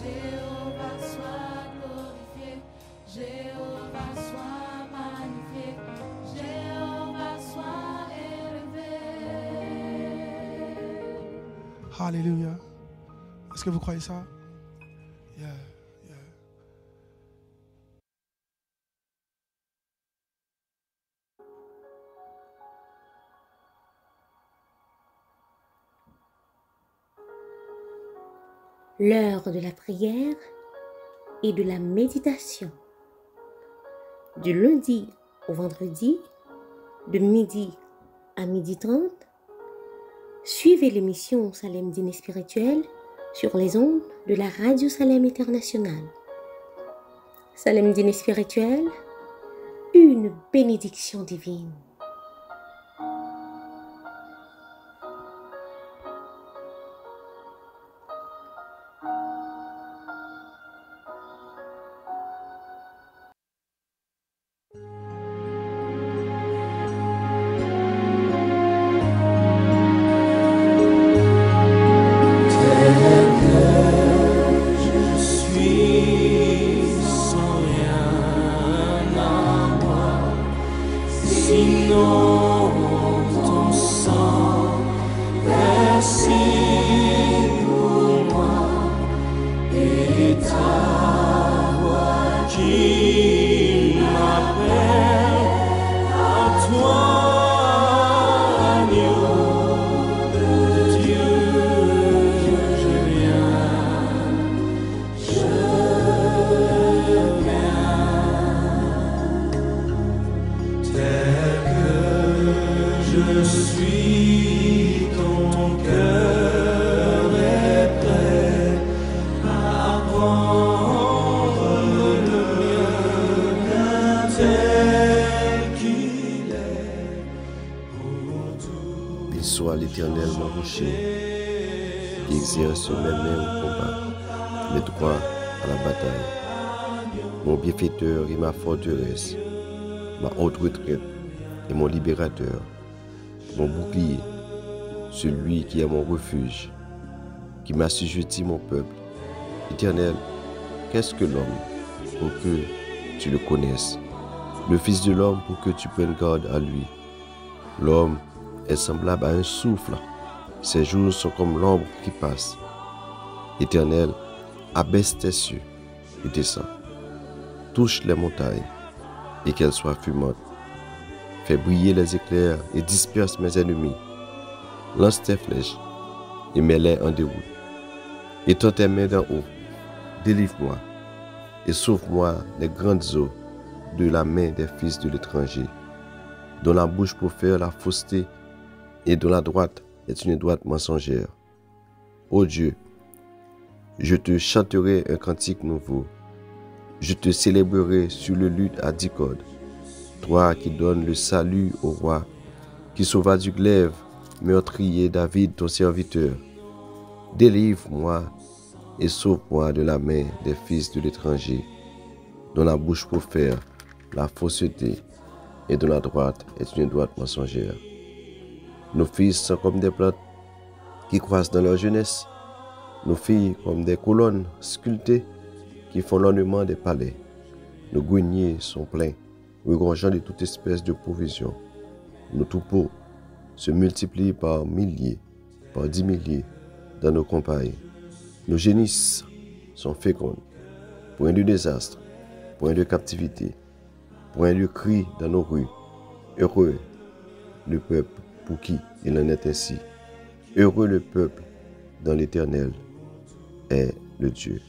Jéhovah soit glorifié, Jéhovah soit magnifié, Jéhovah soit élevé. Alléluia. Est-ce que vous croyez ça? Yeah, yeah. L'heure de la prière et de la méditation. Du lundi au vendredi, de midi à 12h30, suivez l'émission Salem Dîner Spirituel sur les ondes de la Radio Salem Internationale. Salem Dîner Spirituel, une bénédiction divine. Soit l'Éternel mon rocher, qui exerce mes mains au combat, mes droits à la bataille. Mon bienfaiteur et ma forteresse, ma haute retraite et mon libérateur, mon bouclier, celui qui est mon refuge, qui m'assujettit mon peuple. Éternel, qu'est-ce que l'homme pour que tu le connaisses, le Fils de l'homme pour que tu prennes garde à lui? L'homme est semblable à un souffle. Ses jours sont comme l'ombre qui passe. Éternel, abaisse tes cieux et descends. Touche les montagnes et qu'elles soient fumantes. Fais briller les éclairs et disperse mes ennemis. Lance tes flèches et mets-les en déroute. Étends tes mains d'en haut. Délivre-moi et sauve-moi des grandes eaux de la main des fils de l'étranger, dont la bouche profère la fausseté et dont la droite est une droite mensongère. Ô Dieu, je te chanterai un cantique nouveau. Je te célébrerai sur le luth à 10 cordes. Toi qui donnes le salut au roi, qui sauva du glaive, meurtrier David ton serviteur. Délivre-moi et sauve-moi de la main des fils de l'étranger, dont la bouche profère la fausseté et dont la droite est une droite mensongère. Nos fils sont comme des plantes qui croissent dans leur jeunesse, nos filles comme des colonnes sculptées qui font l'ornement des palais. Nos greniers sont pleins, regorgeant de toute espèce de provisions. Nos troupeaux se multiplient par milliers, par 10 milliers dans nos campagnes. Nos génisses sont fécondes, point de désastre, point de captivité, point de cri dans nos rues. Heureux le peuple pour qui il en est ainsi. Heureux le peuple dans l'Éternel est le Dieu.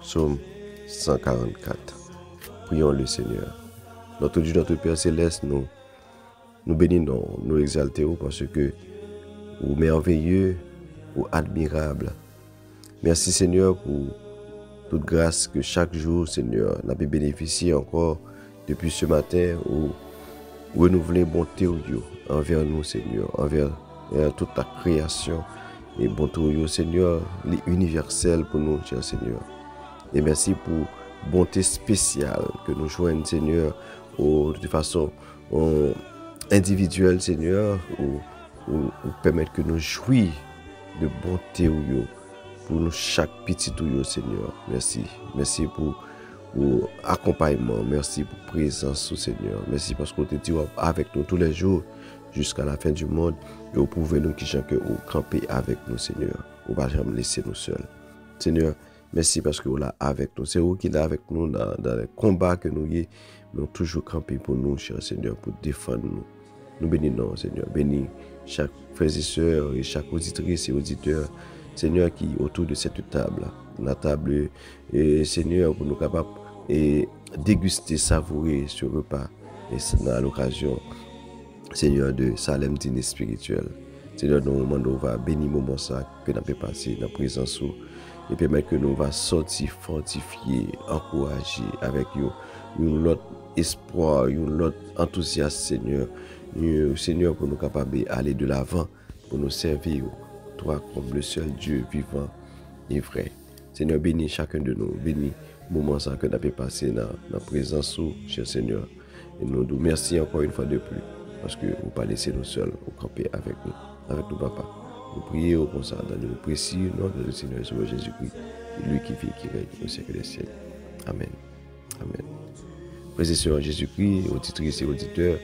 Psaume 144. Prions le Seigneur. Notre Dieu, notre Père céleste, nous bénissons, nous exaltons parce que vous merveilleux, vous admirable. Merci Seigneur pour toute grâce que chaque jour, Seigneur, n'a pu bénéficier encore depuis ce matin où renouveler bonté envers nous, Seigneur, envers toute ta création et bonté, Seigneur, les universels pour nous, cher Seigneur. Et merci pour bonté spéciale que nous joignons, Seigneur, de façon individuelle, Seigneur, ou permettre que nous jouissions de bonté pour nous chaque petit tout, Seigneur. Merci. Merci pour accompagnement. Merci pour présence, Seigneur. Merci parce que tu es avec nous tous les jours jusqu'à la fin du monde. Et vous pouvez nous qui chacun camper avec nous, Seigneur. Vous ne va jamais laisser nous seuls. Seigneur, merci parce que vous êtes avec nous. C'est vous qui êtes avec nous dans les combats que nous avons. Nous avons toujours campé pour nous, cher Seigneur, pour défendre nous. Nous bénissons, Seigneur. Bénis chaque frère et sœur et chaque auditrice et auditeur, Seigneur, qui est autour de cette table. La table, Seigneur, pour nous capables de déguster, savourer ce repas. Et c'est à l'occasion, Seigneur, de Salem dîner spirituel. Seigneur, dans le moment où on va bénir le moment ça, que nous avons passé dans la présence et permettre que nous va sortir fortifiés, encouragés avec un autre espoir, un autre enthousiasme, Seigneur. Seigneur, pour nous capables d'aller de l'avant, pour nous servir, toi comme le seul Dieu vivant et vrai. Seigneur, bénis chacun de nous, bénis le moment ça que nous avons passé dans la présence, cher Seigneur. Et nous nous remercions encore une fois de plus, parce que vous ne pas laisser nous seuls, vous camper avec nous, Papa. Nous prions comme ça dans le précieux nom de notre Seigneur Jésus-Christ, lui qui vit, qui règne au siècle des siècles. Amen. Amen. Frères et sœurs en Jésus-Christ, auditrices et auditeurs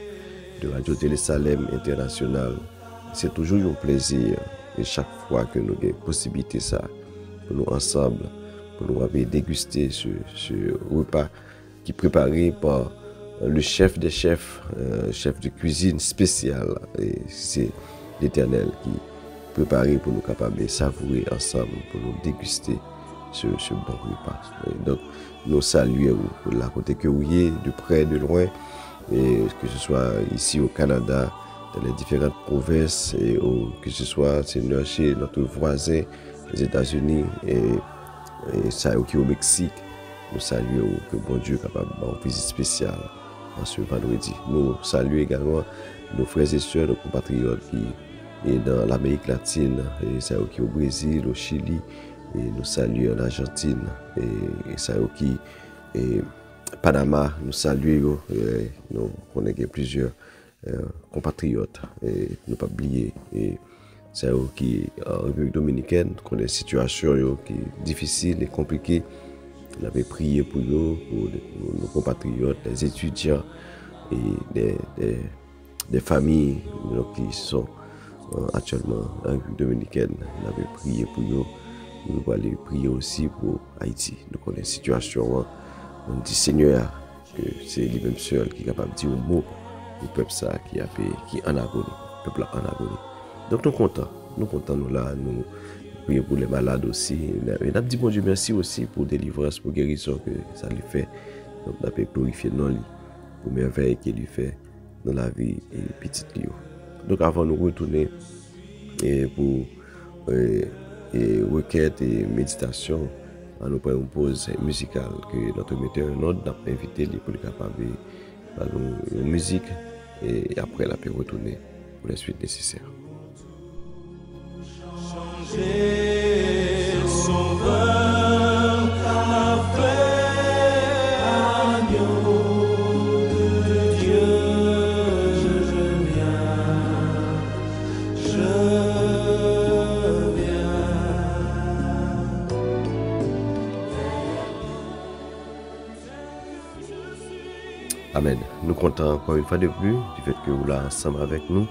de Radio Télé Salem International, c'est toujours un plaisir, et chaque fois que nous avons possibilité ça, pour nous ensemble, pour nous déguster ce repas qui est préparé par le chef des chefs, chef de cuisine spécial, et c'est l'Éternel qui préparé pour nous capables de savourer ensemble, pour nous déguster ce bon repas. Et donc, nous saluons pour la côté que vous êtes, de près, de loin, et que ce soit ici au Canada, dans les différentes provinces, et que ce soit chez notre voisin, les États-Unis, et ça qui au Mexique. Nous saluons que bon Dieu est capable de faire une visite spéciale en ce vendredi. Nous saluons également nos frères et sœurs, nos compatriotes qui et dans l'Amérique latine, et ça qui au Brésil, au Chili, et nous saluons l'Argentine, et ça qui et Panama, nous saluons, nous connaissons plusieurs compatriotes, et nous pas oublier, et ça qui en République dominicaine, connaît des situations qui sont difficiles et compliquées. On avait prié pour eux, pour nos compatriotes, les étudiants et des familles qui sont actuellement en République dominicaine. On avait prié pour eux. Nous allons prier aussi pour Haïti. Nous connaissons la situation. On dit Seigneur que c'est lui-même seul qui est capable de dire un mot au peuple ça qui est en agonie. Le peuple en agonie. Donc nous comptons. Nous là, nous prions pour les malades aussi. Et nous dit bon Dieu merci aussi pour délivrance, pour guérison que ça lui fait. Donc nous avons glorifié non lui pour merveille qu'il lui fait dans la vie et petite Lio. Donc avant de nous retourner et pour requête et méditation, nous prenons une pause musicale que notre metteur a invité pour le capable de la musique et après la peut retourner pour les suites nécessaires. Changer sauveur avec agneau de Dieu, je viens. Amen. Nous comptons encore une fois de plus du fait que vous êtes ensemble avec nous.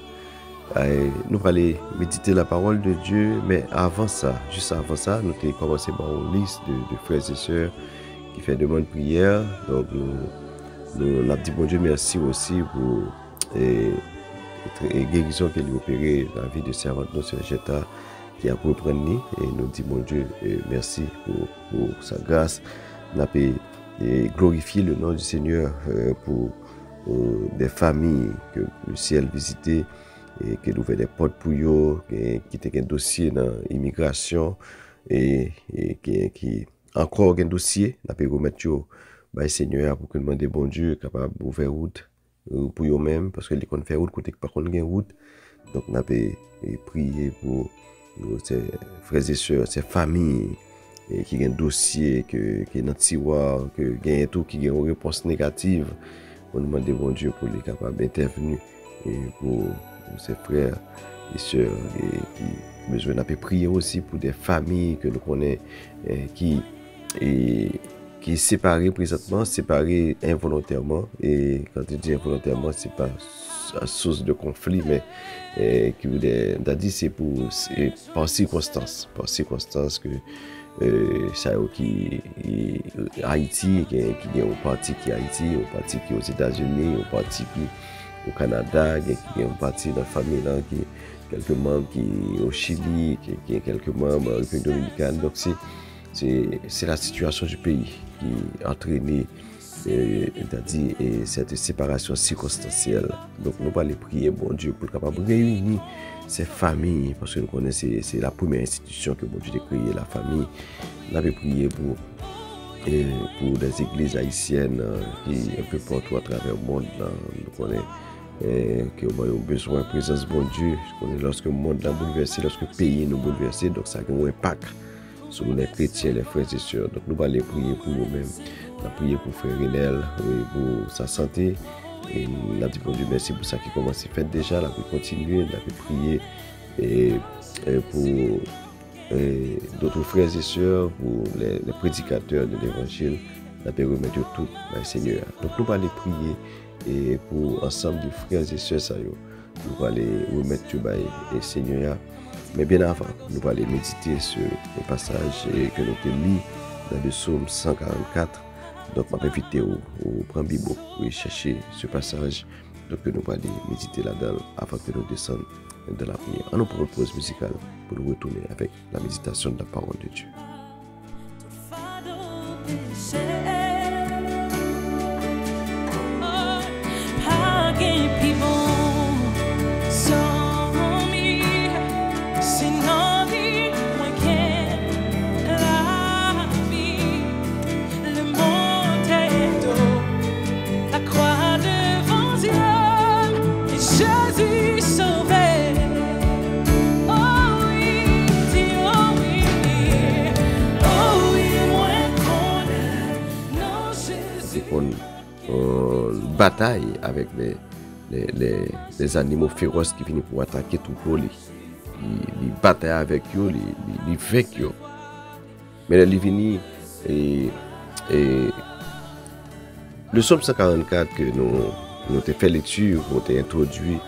Nous allons aller méditer la parole de Dieu, mais avant ça, juste avant ça, nous avons commencé par une liste de frères et sœurs qui font demande de prière. Donc nous avons dit bon Dieu merci aussi pour la guérison qu'il a opérée dans la vie de servante notre sœur Jetta qui a repris et nous dit bon Dieu merci pour sa grâce. Nous avons glorifié le nom du Seigneur pour des familles que le ciel visitait et qui ouvert des portes pour eux, qui était un dossier dans l'immigration et qui encore un dossier, n'a pas remettre bah Seigneur pour que demander bon Dieu capable d'ouvrir route pour eux-mêmes parce que les qu'on fait route côté par contre gain route. Donc n'a pas prier pour ces frères et sœurs, ces familles qui ont un dossier qui est dans le tiroir, que gagne tout qui a une réponse négative. On demande bon Dieu pour les capables d'intervenir et pour ses frères et sœurs qui besoin de prier aussi pour des familles que nous connaissons qui est séparé présentement, séparé involontairement. Et quand je dis involontairement, c'est pas à source de conflit, mais qui voulait dit c'est par circonstance que ça qui Haïti qui est un parti qui est Haïti, un parti qui est aux États-Unis, un parti qui au Canada, qui est un parti dans la famille là, qui quelques membres qui au Chili, qui est quelques membres en République dominicaine. Donc c'est la situation du pays qui a entraîné cette séparation circonstancielle. Donc nous allons prier bon Dieu pour capable réunir ces familles, parce que nous connaissons c'est la première institution que bon Dieu a créée, la famille. Nous avons prié pour des églises haïtiennes qui un peu partout à travers le monde. Nous connaissons qui ont besoin de présence bon Dieu. Lorsque le monde est bouleversé, lorsque le pays est bouleversé, donc ça a un impact sur les chrétiens, les frères et sœurs. Donc nous allons prier pour nous-mêmes. Nous allons prier pour frère Renel, pour sa santé. Et nous avons dit bon Dieu merci pour ça qui commence à faire déjà. Nous allons continuer, nous allons prier pour d'autres frères et sœurs, pour les prédicateurs de l'évangile. Nous allons remettre tout au Seigneur. Donc nous allons prier et pour ensemble de frères et sœurs, nous allons remettre tout au Seigneur. Mais bien avant, nous allons méditer sur le passage que nous avons lu dans le psaume 144. Donc, je vais inviter au prendre Bible pour chercher ce passage. Donc, nous allons méditer là-dedans avant que nous descendions dans la prière. On nous prend une pause musicale pour nous retourner avec la méditation de la parole de Dieu. Bataille avec les animaux féroces qui viennent pour attaquer tout le monde. Ils bataillent avec eux, ils vaincent eux. Mais les viennent et le psaume 144 que nous avons fait lecture, nous avons introduit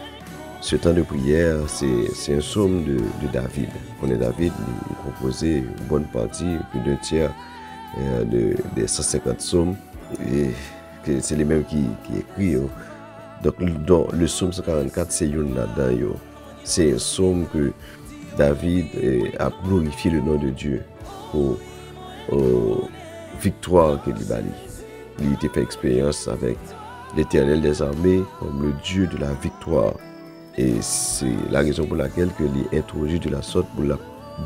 ce temps de prière, c'est un psaume de David. On est David, il composait une bonne partie, plus d'un tiers des 150 psaumes. Et c'est les mêmes qui écrit. Donc dans le psaume 144, c'est là-dedans. C'est un psaume que David a glorifié le nom de Dieu pour victoire qu'il a bali. Il a fait expérience avec l'Éternel des armées comme le Dieu de la victoire. Et c'est la raison pour laquelle il est introduit de la sorte pour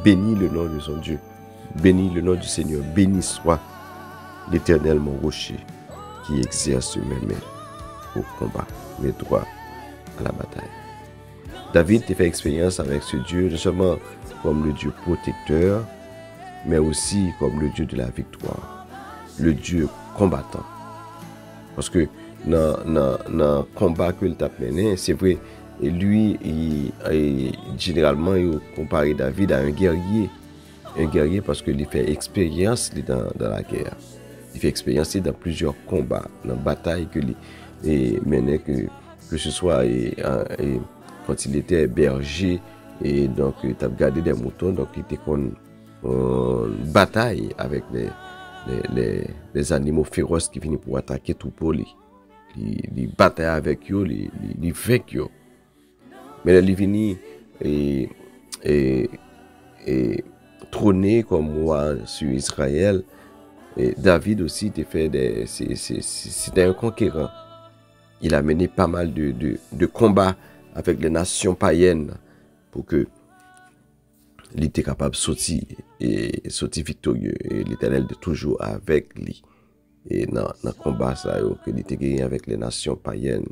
bénir le nom de son Dieu. Bénis le nom du Seigneur. Béni soit l'Éternel mon rocher, qui exerce mes mains au combat, mes droits à la bataille. David a fait expérience avec ce Dieu, non seulement comme le Dieu protecteur, mais aussi comme le Dieu de la victoire, le Dieu combattant. Parce que dans le combat qu'il a mené, c'est vrai, et lui, généralement, il compare David à un guerrier. Un guerrier parce qu'il fait expérience dans la guerre. Il fait expérience dans plusieurs combats, dans la bataille qu'il menait, que ce soit quand il était berger, et donc il a gardé des moutons, donc il était en bataille avec les animaux féroces qui viennent pour attaquer tout pour lui. Il bataille avec eux, il vainc eux. Mais il vient et trôner comme roi sur Israël. Et David aussi c'était un conquérant. Il a mené pas mal de combats avec les nations païennes pour que il était capable de sortir victorieux. Et l'Éternel est toujours avec lui. Et dans le combat ça, qu'il était gagné avec les nations païennes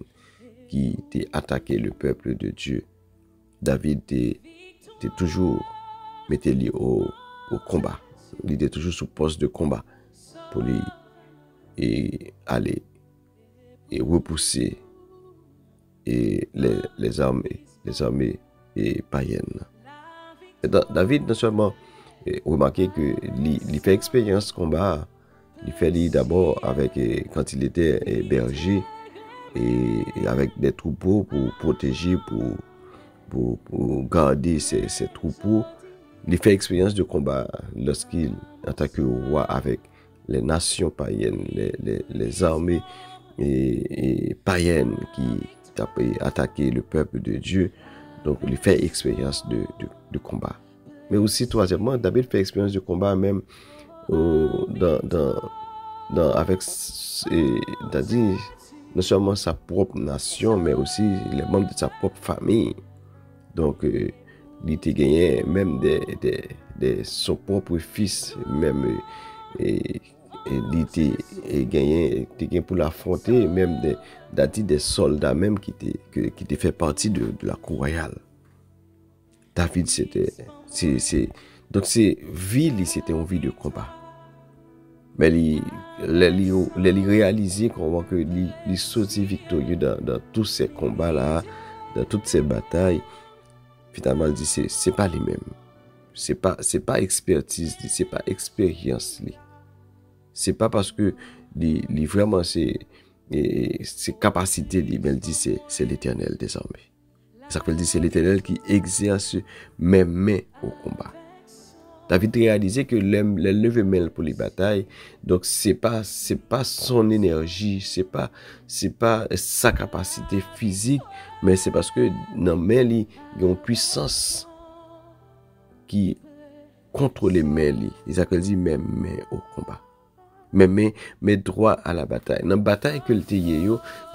qui étaient attaqué le peuple de Dieu. David était toujours mis au combat. Il était toujours sous poste de combat pour aller et repousser les armées païennes. David, non seulement, remarquez que il fait expérience combat, il fait d'abord avec, quand il était berger, et avec des troupeaux pour protéger, pour garder ses troupeaux. Il fait expérience de combat lorsqu'il, en tant que roi, avec les nations païennes, les armées et païennes qui attaquaient le peuple de Dieu. Donc, il fait expérience de combat. Mais aussi, troisièmement, David fait expérience de combat même avec, c'est-à-dire, non seulement sa propre nation, mais aussi les membres de sa propre famille. Donc, il était gagné même son propre fils, même, et il était gagné pour l'affronter, même des soldats même qui étaient fait partie de la cour royale. David, donc c'est c'était une vie de combat. Mais il réalisait que il sortit victorieux dans tous ces combats-là, dans toutes ces batailles. Finalement, il dit c'est pas les mêmes. C'est pas expertise, c'est pas expérience. C'est pas parce que vraiment ses capacités, mais il dit c'est l'Éternel désormais. Ça veut dire c'est l'Éternel qui exerce mes mains au combat. David réalisait que les lever mains pour les batailles, donc c'est pas son énergie, c'est pas sa capacité physique, mais c'est parce que dans mains il y a une puissance qui contrôle les mains li. Il dit mes mains au combat. Mes droits à la bataille. Dans la bataille que le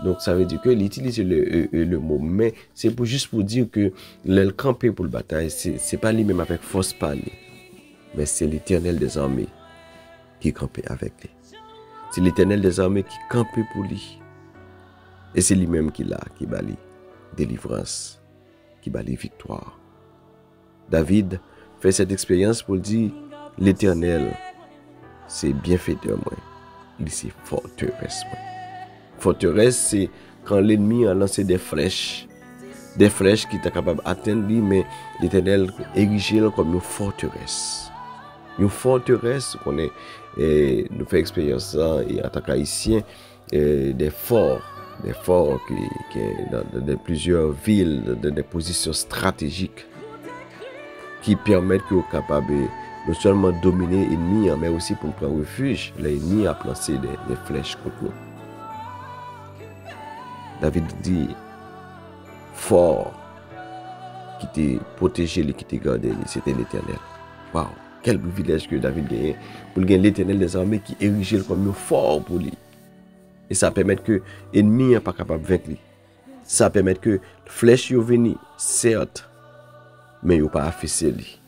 donc ça veut dire que l'utilise le mot mais, c'est juste pour dire que le camper pour la bataille, c'est pas lui-même avec force parler. Mais c'est l'Éternel des armées qui campait avec lui. C'est l'Éternel des armées qui campait pour lui. Et c'est lui-même qui bali délivrance, qui bali victoire. David fait cette expérience pour dire l'Éternel, c'est bienfaiteur moi. Il c'est forteresse moi. Forteresse, c'est quand l'ennemi a lancé des flèches qui étaient capables d'atteindre lui, mais l'Éternel érigé comme une forteresse. Une forteresse qu'on nous fait expérience et en tant qu'haïtien des forts qui dans plusieurs villes, dans des positions stratégiques qui permettent que nous soyons capables non seulement dominer l'ennemi, mais aussi pour prendre refuge. L'ennemi a placé des flèches contre nous. David dit fort qui t'est protégé, qui t'est gardé, c'était l'Éternel. Waouh! Quel privilège que David gagne pour gagner l'Éternel des armées qui érige comme un fort pour lui. Et ça permet que l'ennemi n'est pas capable de vaincre lui. Ça permet que flèche yo venu, certes, mais il pas affaissé lui.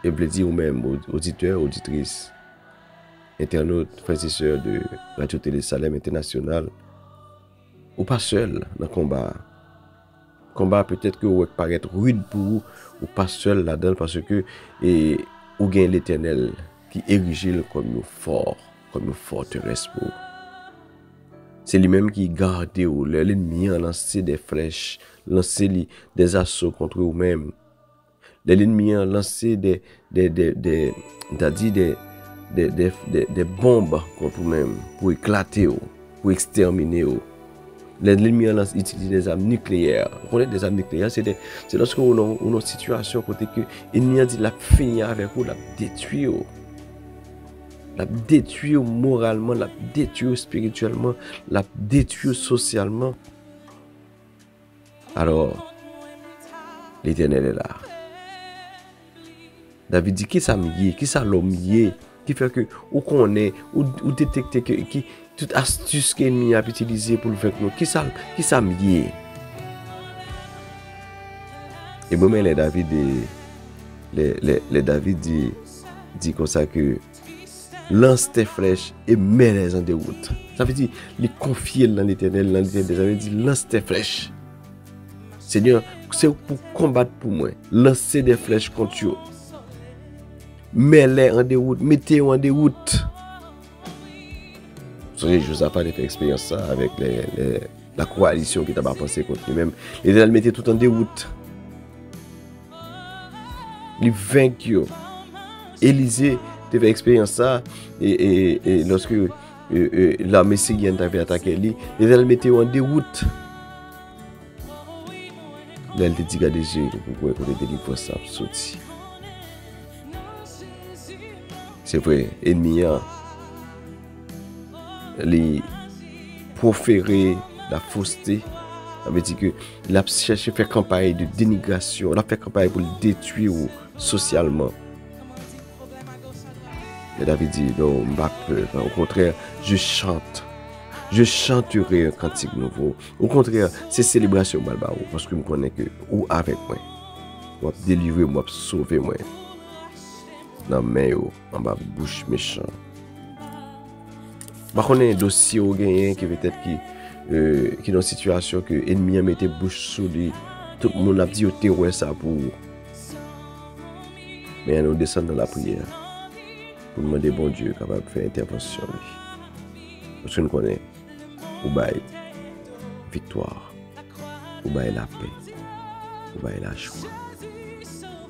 Et je dire vous-même, auditeurs, auditrices, internautes, frères et sœurs de Radio Télé Salem International, ou pas seul dans le combat. Combat peut-être que vous paraître rude pour vous, ou pas seul là-dedans parce que vous gagnez l'Éternel qui érige comme un fort, comme une forteresse pour vous. C'est lui-même qui garde l'ennemi a lancé des flèches, lancé des assauts contre vous-même. L'ennemi a lancé des bombes contre vous-même pour éclater, pour exterminer. L'ennemi a utilisé des armes nucléaires. Vous connaissez des armes nucléaires, c'est lorsque vous avez une situation côté que l'ennemi a dit la finir avec vous, la détruire. La détruire moralement, la détruire spirituellement, la détruire socialement. Alors, l'Éternel est là. David dit qui ça m'y est, qui ça l'homme y est, qui fait que ou connaît ou détecter que toute astuce qu'ennemi a utilisé pour le faire nous, qui ça m'y est. Et moi les David les David dit comme ça que lance tes flèches et mets-les en déroute. Ça veut dire les confier dans l'Éternel, ça veut dire lance tes flèches. Seigneur, c'est pour combattre pour moi. Lancez des flèches contre eux. Mets-les en déroute, mettez-les en déroute. Je vous ai pas fait expérience ça avec la coalition qui t'a pas pensé contre lui-même. L'Éternel mettait tout en déroute. il vaincu. Élisée te fait expérience ça et lorsque l'armée syrienne avait attaqué lui, elle mettait en déroute. Là, elle te dit regardez Dieu pour qu'on te délivre ça sorti. C'est vrai, ennemi les proférer la fausseté. Ça veut dire que il a cherché à faire campagne de dénigration, il a fait campagne pour le détruire socialement. Et David dit, non, je n'ai pas peur. Au contraire, je chante. Je chanterai un cantique nouveau. Au contraire, c'est célébration malbarou. Parce que je connais que ou avec moi. Je vais délivrer, je vais sauver moi. Dans mes mains, en bas bouche méchant. Par contre, il y a un dossier au gagnant qui peut-être qui est dans une situation que l'ennemi a mis bouche sous lui. Tout le monde a dit que ouais ça pour. Mais nous descendons dans la prière. Pour demander bon Dieu capable de faire intervention. Parce que nous connaissons, ou bail victoire, ou bail la paix, ou bail la joie.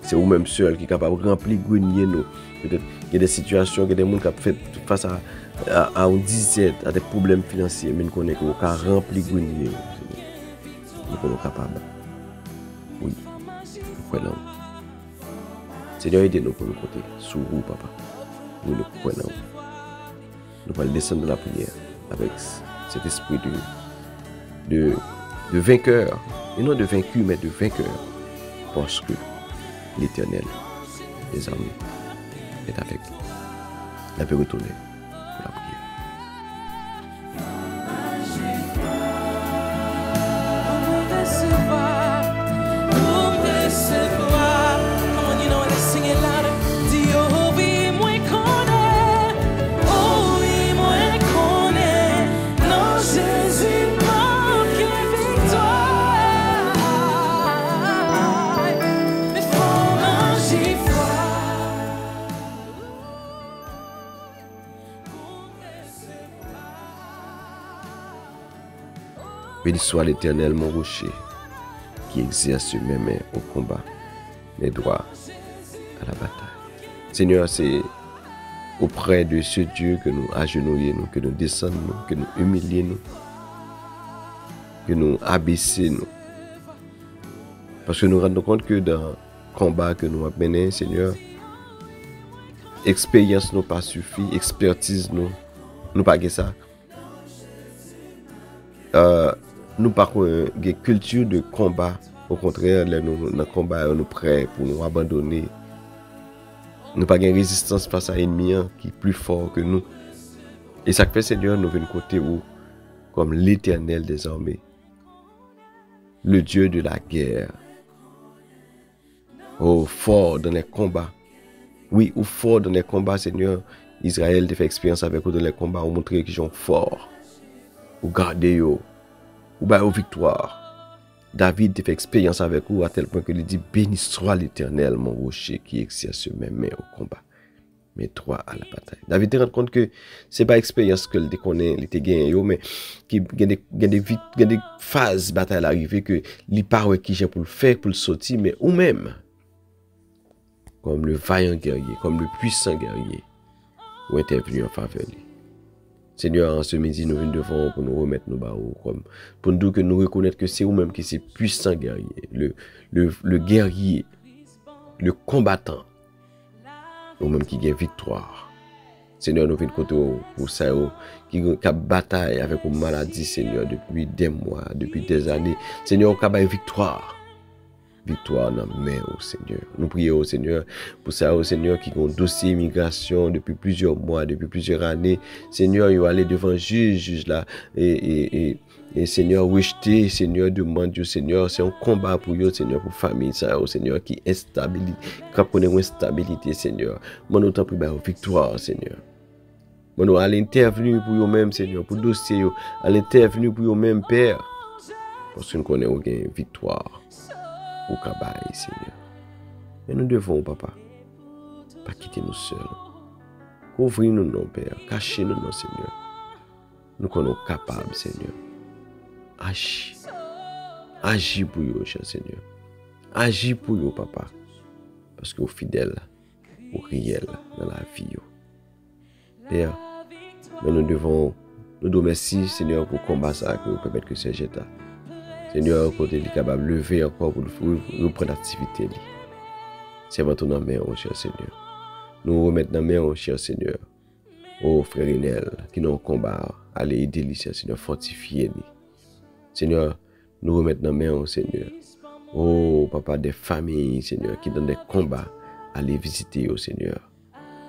C'est vous-même seul qui est capable de remplir grenier nous. Peut-être qu'il y a des situations, il y a des gens qui ont fait face à une dizaine, à des problèmes financiers, mais nous connaissons qu'on a rempli grenier. Nous sommes capables. Oui, nous croyons. Seigneur, aidez-nous pour nous côté, sous vous, papa. Nous le croyons. Nous allons descendre dans la prière avec cet esprit de vainqueur. Et non de vaincu, mais de vainqueur. Parce que l'Éternel des armées est avec nous. On peut retourner pour la prière. Béni soit l'Éternel, mon rocher, qui exerce mes mains au combat, mes doigts à la bataille. Seigneur, c'est auprès de ce Dieu que nous agenouillons, que nous descendons, que nous humilions, que nous abaissons. Parce que nous rendons compte que dans le combat que nous menons, Seigneur, expérience nous pas suffit, expertise nous pas que ça. Nous pas une culture de combat. Au contraire, nous dans le combat, nous prêts pour nous abandonner. Nous pas une résistance face à l'ennemi qui est plus fort que nous. Et ça fait, Seigneur, nous venons côté où, comme l'Éternel des armées, le Dieu de la guerre, oh, fort dans les combats. Oui, ou fort dans les combats, Seigneur. Israël a fait expérience avec vous dans les combats, on montre qu'ils sont forts. Ou garder ou aux victoire. David a fait expérience avec vous à tel point que il dit béni soit l'Éternel, mon rocher qui exerce mes mains au combat, mes doigts à la bataille. David te rend compte que c'est pas expérience que il connaît, il te gagné mais qu'il y a des phases bataille arrivées que il pas qui j'ai pour le faire pour le sortir mais ou même comme le vaillant guerrier, comme le puissant guerrier ou intervenu en faveur de lui. Seigneur, en ce midi, nous venons devant pour nous remettre nos barreaux, pour nous dire que nous reconnaître que c'est vous-même qui c'est puissant guerrier, le guerrier, le combattant, vous-même qui gagne victoire. Seigneur, nous venons pour ça, qui a bataille avec une maladie, Seigneur, depuis des mois, depuis des années. Seigneur, qui a victoire. Victoire dans la main, oh Seigneur. Nous prions au Seigneur pour ça, au Seigneur qui a un dossier immigration depuis plusieurs mois, depuis plusieurs années. Seigneur, il va aller devant le juge là et Seigneur, rejeter, Seigneur, demande Dieu, Seigneur, c'est un combat pour eux, Seigneur, pour famille, ça, au Seigneur, qui est instabilité, qui connaît une instabilité, Seigneur. Moi, nous t'en prions, victoire, Seigneur. Moi, nous allons intervenir pour eux-mêmes, Seigneur, pour le dossier, à l'intervenir pour eux-mêmes, Père, parce que nous connaissons une victoire. Au cabaye, Seigneur. Mais nous devons, papa, pas quitter nous seuls. Couvrir-nous, non, Père. Cachez-nous, non, Seigneur. Nous sommes capables, Seigneur. Agis. Agis pour eux, cher Seigneur. Agis pour eux, papa. parce que vous fidèle, vous réel dans la vie. Père, nous devons merci, Seigneur, pour combat ça, que vous permettez que c'est Jeta. Seigneur, côté est capable de lever encore pour reprendre l'activité. C'est votre nom, cher Seigneur. Nous remettons dans main, cher Seigneur. Oh, frère Inel, qui nous combat, allez aider, cher Seigneur, fortifier. Seigneur, nous remettons dans main, Seigneur. Oh, papa, des familles, Seigneur, qui dans des combats, allez visiter, oh Seigneur.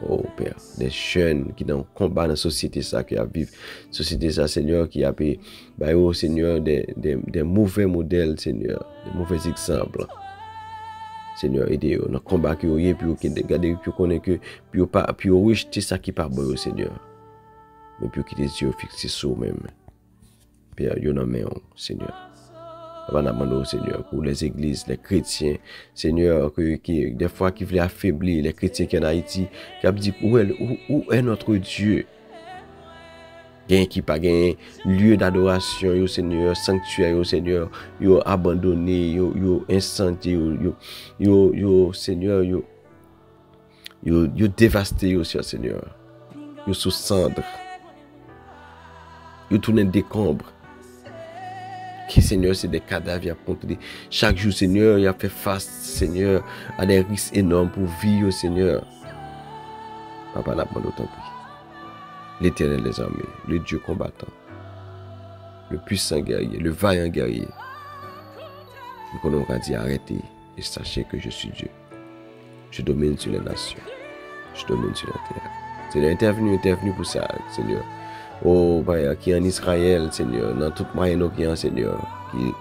Oh Père, des jeunes qui dans combat dans la société ça, qui a vivre, société ça, Seigneur, qui a payé, bah, oh Seigneur, des mauvais modèles, Seigneur, des mauvais exemples. Seigneur, aidez-vous dans le combat qui est, puis regardez, puis connaît que, puis rejeter ça qui pas bon, Seigneur. Mais puis quitter les yeux fixés sur eux-mêmes. Père, vous en main, Seigneur. Avant Seigneur, pour les églises, les chrétiens, Seigneur, qui des fois qui veulent affaiblir les chrétiens qui en Haïti, qui ont dit où est notre Dieu? Qui pas gain lieu d'adoration, Seigneur, sanctuaire, Seigneur, yo abandonné, yo incendié, yo Seigneur, yo dévasté, Seigneur, yo sous cendre, yo tourné décombre. Qui, Seigneur, c'est des cadavres à compter. Chaque jour, Seigneur, il a fait face, Seigneur, à des risques énormes pour vivre, Seigneur. Papa, n'a pas d'autant pris. L'Éternel des armées, le Dieu combattant, le puissant guerrier, le vaillant guerrier. Nous connaissons dit arrêtez et sachez que je suis Dieu. Je domine sur les nations. Je domine sur la terre. Seigneur, intervenu pour ça, Seigneur. Oh, qui est en Israël, Seigneur, dans tout Moyen-Orient, Seigneur, qui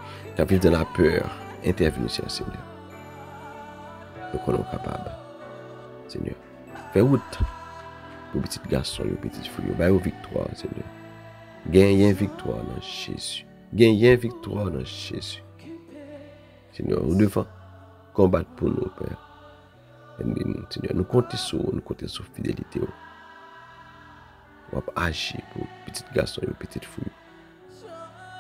vit dans la peur, intervenez, Seigneur. Nous sommes capables, Seigneur. Fais route pour petits garçons et petites filles, bah, victoire, Seigneur. Gagnez victoire dans Jésus. Gagnez victoire dans Jésus. Seigneur, nous devons combattre pour nous, Père. Seigneur, nous comptons sur fidélité. On va agir pour petits garçons et petites filles.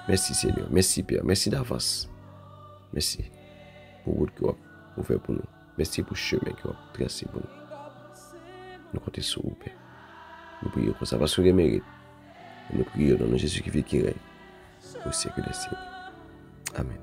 Merci Seigneur, merci Père, merci d'avance. Merci pour votre que vous faites pour nous. Merci pour le chemin que vous tracé pour nous. Nous comptons sur vous, Père. Nous prions pour ça, parce que nous mérite. Nous prions dans le nom de Jésus qui vit, qui règne au siècle des siècles. Amen.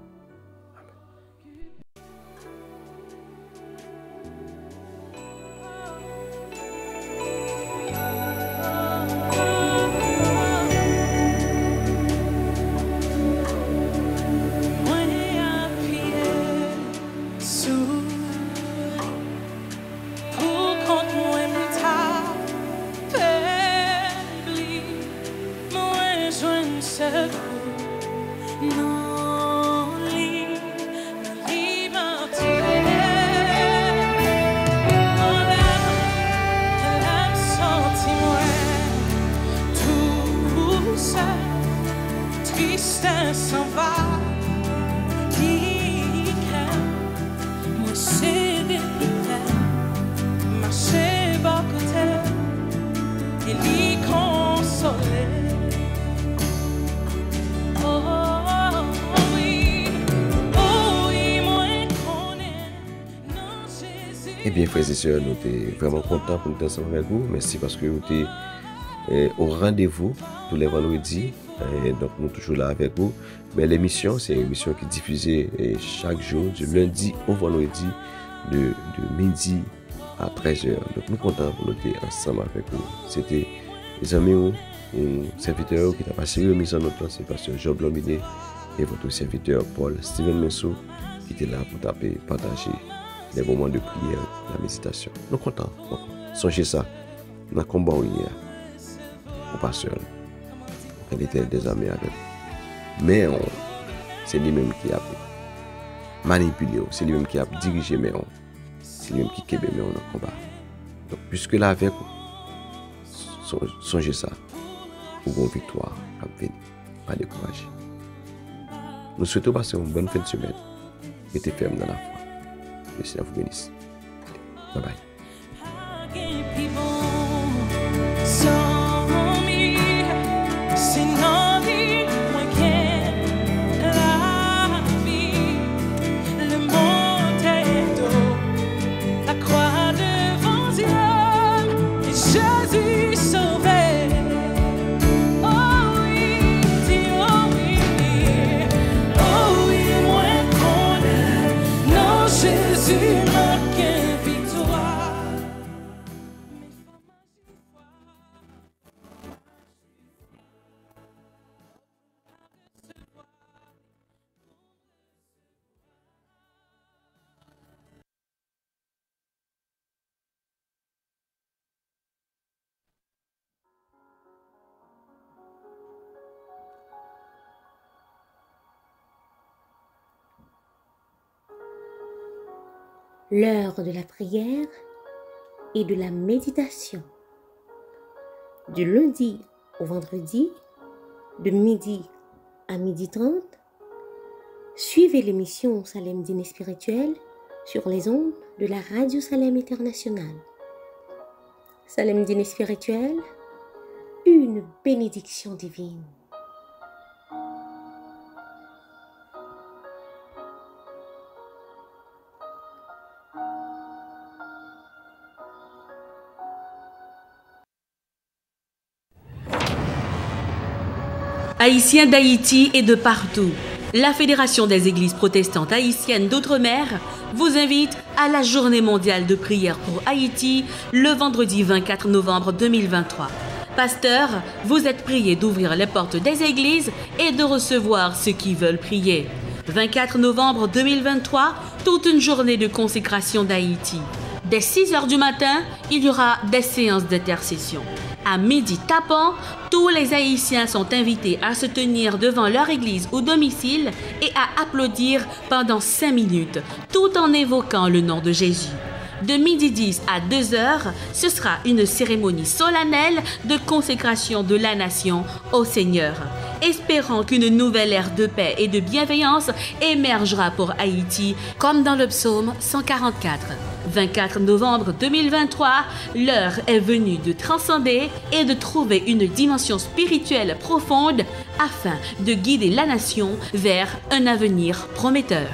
Eh bien, frères et sœurs, nous sommes vraiment contents pour nous ensemble avec vous. Merci parce que vous êtes au rendez-vous tous les vendredis. Donc, nous sommes toujours là avec vous. Mais l'émission, c'est une émission qui est diffusée chaque jour, du lundi au vendredi, de midi à 13h. Donc, nous sommes contents pour nous être ensemble avec vous. C'était les amis, un serviteur qui a passé une mise en notre c'est Pasteur Job Lominé et votre serviteur Paul Steven Mensou qui était là pour taper, partager les moments de prière, la méditation. Nous sommes contents. Songez ça. Dans le combat hier, au pasteur, il était des amis avec. Mais c'est lui-même qui a manipulé, c'est lui-même qui a dirigé, mais c'est lui-même qui a kébé, mais on a combat. Donc, puisque là avec, songez ça. Pour une victoire à venir. Pas décourager. Nous souhaitons passer une bonne fin de semaine. Restez ferme dans la foi. Le Seigneur vous bénisse. Bye bye. l'heure de la prière et de la méditation. Du lundi au vendredi, de midi à 12h30, suivez l'émission Salem Dîner Spirituel sur les ondes de la Radio Salem Internationale. Salem Dîner Spirituel, une bénédiction divine. Haïtiens d'Haïti et de partout, la Fédération des Églises protestantes haïtiennes d'outre-mer vous invite à la Journée mondiale de prière pour Haïti le vendredi 24 novembre 2023. Pasteurs, vous êtes priés d'ouvrir les portes des églises et de recevoir ceux qui veulent prier. 24 novembre 2023, toute une journée de consécration d'Haïti. Dès 6h du matin, il y aura des séances d'intercession. À midi tapant, tous les Haïtiens sont invités à se tenir devant leur église ou domicile et à applaudir pendant 5 minutes, tout en évoquant le nom de Jésus. De midi 10 à 2h, ce sera une cérémonie solennelle de consécration de la nation au Seigneur. Espérons qu'une nouvelle ère de paix et de bienveillance émergera pour Haïti, comme dans le psaume 144. 24 novembre 2023, l'heure est venue de transcender et de trouver une dimension spirituelle profonde afin de guider la nation vers un avenir prometteur.